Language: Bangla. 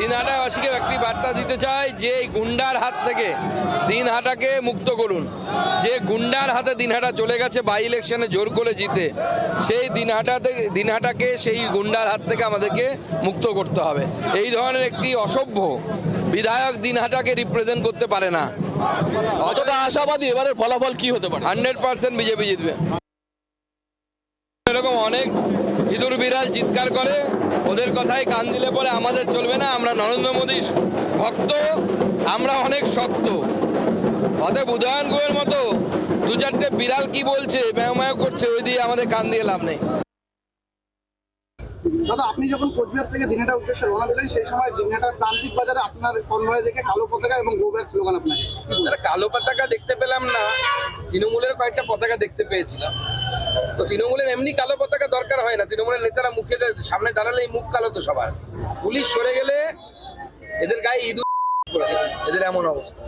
দিনহাটাবাসীকে একটি বার্তা দিতে চাই যে এই গুন্ডার হাত থেকে দিনহাটাকে মুক্ত করুন। যে গুন্ডার হাতে দিনহাটা চলে গেছে বাই ইলেকশনে জোর করে জিতে, সেই দিনহাটাকে সেই গুন্ডার হাত থেকে আমাদেরকে মুক্ত করতে হবে। এই ধরনের একটি অসভ্য বিধায়ক দিনহাটাকে রিপ্রেজেন্ট করতে পারে না। অতটা আশাবাদী এবারের ফলাফল কি হতে পারে? 100% বিজেপি জিতবে। এরকম অনেক ইঁদুর বিড়াল চিৎকার করে, ওদের কথাই কান দিলে পরে আমাদের চলবে না। আমরা নরেন্দ্র মোদীর ভক্ত, আমরা অনেক শক্ত। অতএব উদয়ন গুহের মতো দু চারটে বিড়াল কি বলছে, ম্যাও করছে, ওই দিয়ে আমাদের কান দিয়ে লাভ নেই। দাদা, আপনি যখন কোচবিহার থেকে দিনহাটার উদ্দেশ্যে রওনা দিলেন, সেই সময় দিনহাটার প্রান্তিক বাজারে আপনার কনভয় দেখে কালো পতাকা এবং গো ব্যাক স্লোগান আপনাকে। কালো পতাকা দেখতে পেলাম না, তৃণমূলের কয়েকটা পতাকা দেখতে পেয়েছিলাম। তো তৃণমূলের এমনি কালো পতাকা দরকার হয় না, তৃণমূলের নেতারা মুখে সামনে দাঁড়ালেই মুখ কালো তো সবার। পুলিশ সরে গেলে এদের গায়ে ইঁদুর, এদের এমন অবস্থা।